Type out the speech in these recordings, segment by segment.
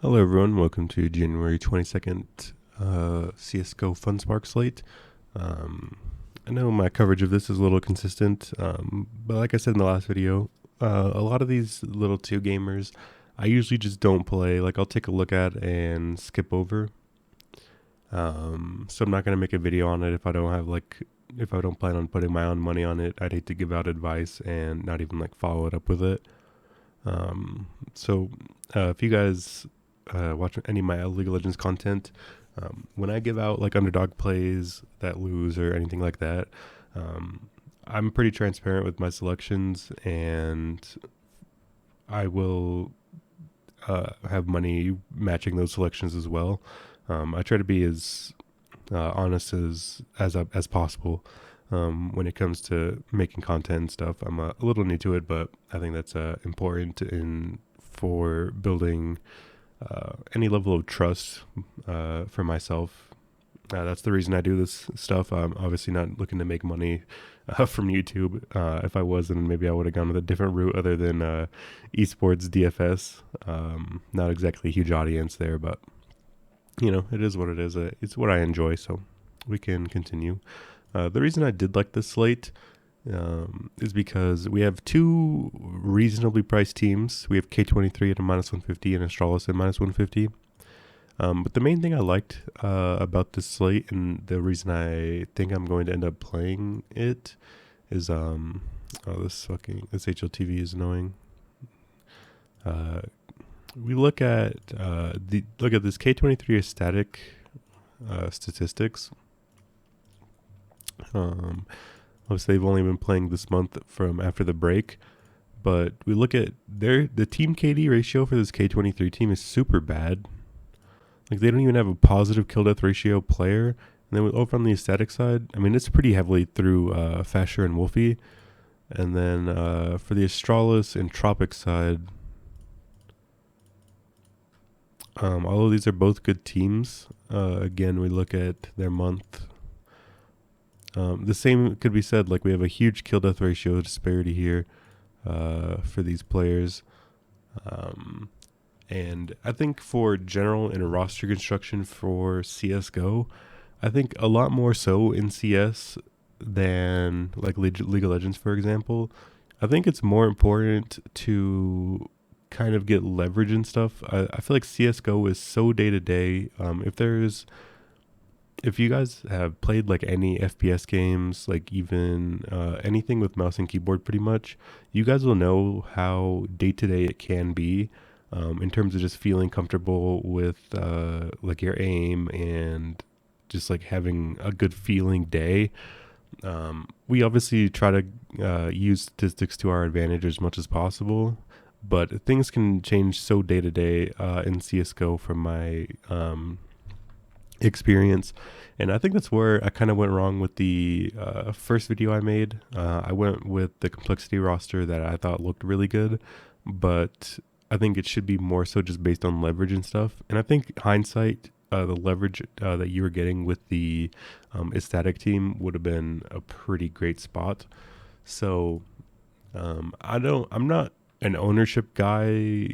Hello everyone, welcome to January 22nd CSGO FUNSPARK slate. Um, I know my coverage of this is a little consistent, but like I said in the last video, a lot of these little 2 gamers I usually just don't play. Like I'll take a look at and skip over. So I'm not going to make a video on it if I don't plan on putting my own money on it. I'd hate to give out advice and not even follow it up with it. So if you guys watch any of my League of Legends content, when I give out underdog plays that lose or anything like that, I'm pretty transparent with my selections, and I will have money matching those selections as well. I try to be as honest as possible when it comes to making content and stuff. I'm a little new to it, but I think that's important for building any level of trust for myself. That's the reason I do this stuff. I'm obviously not looking to make money from YouTube. If I was, then maybe I would have gone with a different route other than esports DFS. Not exactly a huge audience there, but it is what it is. It's what I enjoy, so we can continue. The reason I did like this slate is because we have 2 reasonably priced teams. We have K23 at a -150 and Astralis at -150. But the main thing I liked about this slate, and the reason I think I'm going to end up playing it, is this HLTV is annoying. We look at this K23 static statistics. Obviously, they've only been playing this month from after the break, but we look at the team KD ratio for this K23 team is super bad. Like, they don't even have a positive kill death ratio player. And then over on the static side, I mean, it's pretty heavily through Fasher and Wolfie. And then for the Astralis and Tropic side, although these are both good teams, again, we look at their month. The same could be said, we have a huge kill death ratio disparity here for these players. And I think for general and roster construction for CSGO, I think a lot more so in CS than League of Legends, for example. I think it's more important to kind of get leverage and stuff. I feel like CSGO is so day to day. If you guys have played any FPS games, even anything with mouse and keyboard, pretty much, you guys will know how day to day it can be in terms of just feeling comfortable with your aim and just having a good feeling day. We obviously try to use statistics to our advantage as much as possible, but things can change so day to day in CSGO from my experience. And I think that's where I kind of went wrong with the first video I made. I went with the complexity roster that I thought looked really good, but I think it should be more so just based on leverage and stuff. And I think hindsight, the leverage that you were getting with the static team would have been a pretty great spot. So I'm not an ownership guy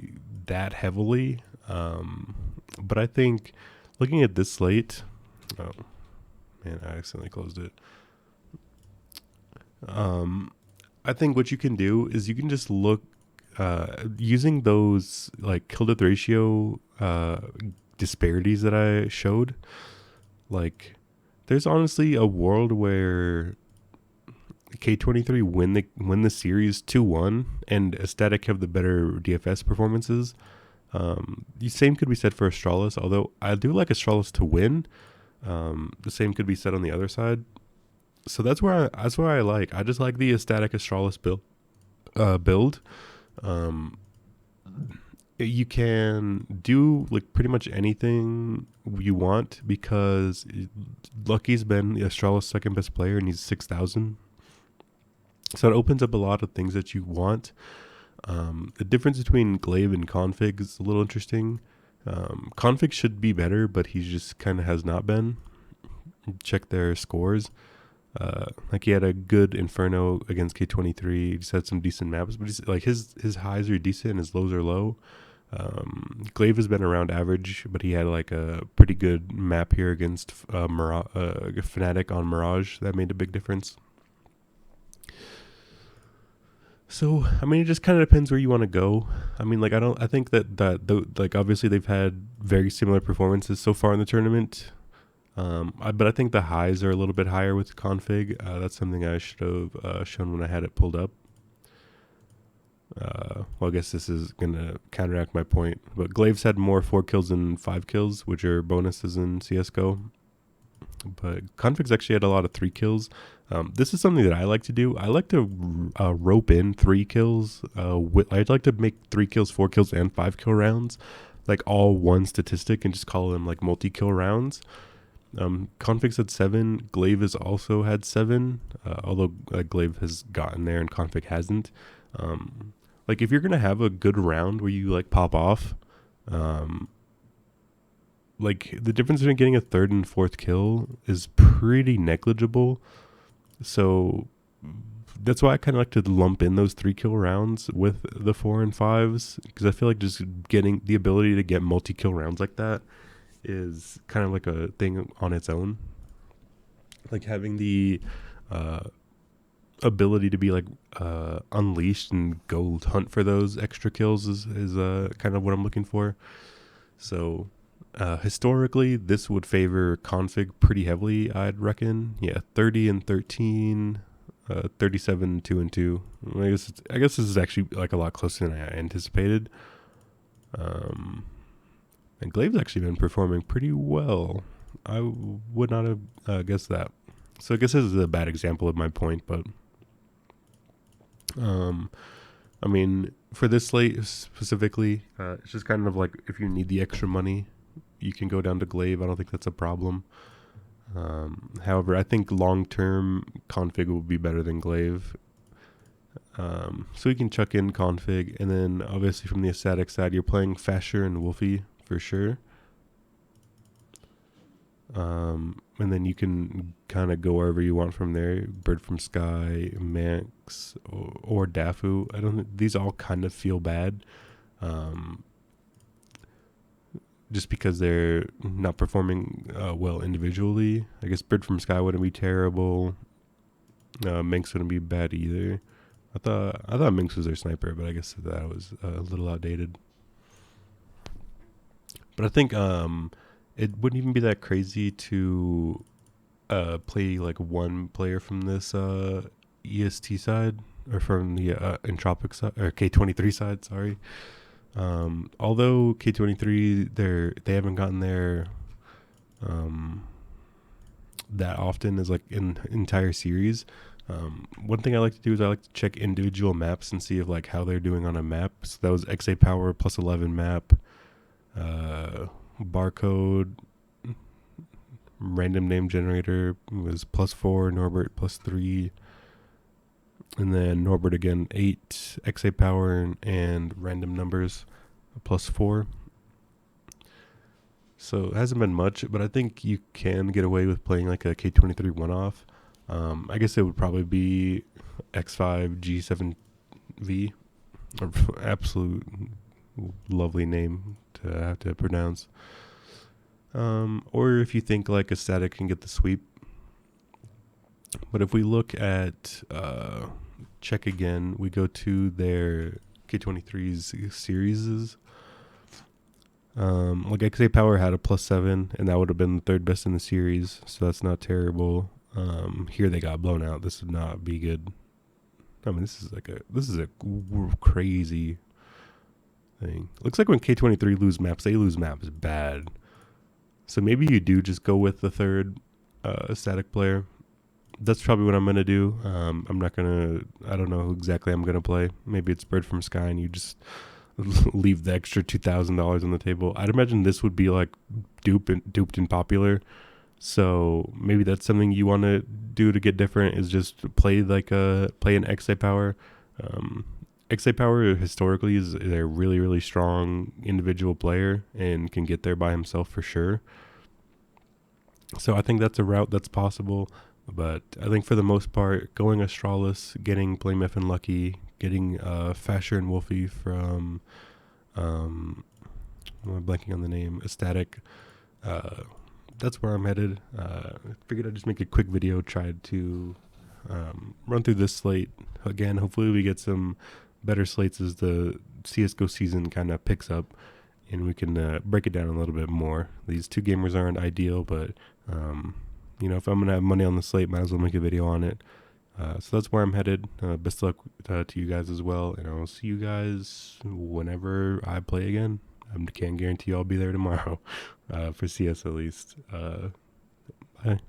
that heavily, but I think looking at this slate, oh man, I accidentally closed it. I think what you can do is you can just look using those kill death ratio disparities that I showed. There's honestly a world where K23 win the series 2-1 and Aesthetic have the better DFS performances. The same could be said for Astralis, although I do like Astralis to win. The same could be said on the other side. So that's where I like. I just like the Aesthetic Astralis build. You can do pretty much anything you want because Lucky's been the Astralis second best player and he's 6,000. So it opens up a lot of things that you want. The difference between Glaive and Config is a little interesting. Config should be better, but he just kind of has not been. Check their scores. He had a good Inferno against K23. He just had some decent maps, but his highs are decent and his lows are low. Glaive has been around average, but he had like a pretty good map here against Fnatic on Mirage. That made a big difference. So, I mean, it just kind of depends where you want to go. I mean, like, I think like, obviously they've had very similar performances so far in the tournament. But I think the highs are a little bit higher with config. That's something I should have shown when I had it pulled up. Well, I guess this is going to counteract my point. But Glaive's had more 4 kills than 5 kills, which are bonuses in CSGO. But config's actually had a lot of 3 kills. This is something that I like to do. I like to rope in 3 kills. I'd like to make 3 kills, 4 kills, and 5 kill rounds. Like all one statistic and just call them like multi-kill rounds. Config's had 7. Glaive has also had 7. Although Glaive has gotten there and config hasn't. Like if you're going to have a good round where you like pop off, like the difference between getting a 3rd and 4th kill is pretty negligible. So that's why I kind of like to lump in those 3 kill rounds with the 4 and 5s, because I feel like just getting the ability to get multi-kill rounds like that is kind of like a thing on its own. Like having the ability to be like unleashed and go hunt for those extra kills is kind of what I'm looking for. So historically, this would favor config pretty heavily, I'd reckon. Yeah, 30 and 13, 37, 2 and 2. I guess this is actually like a lot closer than I anticipated. And Glaive's actually been performing pretty well. I would not have guessed that. So I guess this is a bad example of my point, but I mean, for this slate specifically, it's just kind of like if you need the extra money, you can go down to Glaive. I don't think that's a problem. However, I think long-term config will be better than Glaive. So you can chuck in config, and then obviously from the static side, you're playing Fasher and Wolfie for sure. And then you can kind of go wherever you want from there. Bird from Sky, Manx, or Dafu. I don't think these all kind of feel bad. Just because they're not performing well individually. I guess Bird from Sky wouldn't be terrible. Manx wouldn't be bad either. I thought Minx was their sniper, but I guess that was a little outdated. But I think it wouldn't even be that crazy to play like one player from this EST side, or from the Entropic side, or K23 side, sorry. Although K23, they haven't gotten there that often as like in entire series. One thing I like to do is I like to check individual maps and see if like how they're doing on a map. So that was XA Power plus 11 map, Barcode, random name generator was +4, Norbert +3, and then Norbert again 8, XA Power and random numbers +4. So it hasn't been much, but I think you can get away with playing like a K23 one-off. I guess it would probably be X5 G7V, absolute lovely name to have to pronounce. Or if you think like a static can get the sweep. But if we look at check again, we go to their K23's series. Like XA Power had a +7, and that would have been the 3rd best in the series, so that's not terrible. Here they got blown out. This would not be good. I mean, this is a crazy thing. Looks like when K23 lose maps, they lose maps bad. So maybe you do just go with the 3rd static player. That's probably what I'm gonna do. I don't know who exactly I'm gonna play. Maybe it's Bird from Sky, and you just leave the extra $2,000 on the table. I'd imagine this would be like duped and popular. So maybe that's something you want to do to get different, is just play an XA Power. XA Power historically is a really, really strong individual player and can get there by himself for sure. So I think that's a route that's possible. But I think for the most part, going Astralis, getting Playmeth and Lucky, getting Fasher and Wolfie from I'm blanking on the name, Ecstatic. That's where I'm headed. Figured I'd just make a quick video, tried to run through this slate again. Hopefully we get some better slates as the CSGO season kind of picks up, and we can break it down a little bit more. These two gamers aren't ideal, but if I'm gonna have money on the slate, might as well make a video on it. So that's where I'm headed. Best of luck to you guys as well, and I'll see you guys whenever I play again. I can't guarantee I'll be there tomorrow for CS at least. Bye.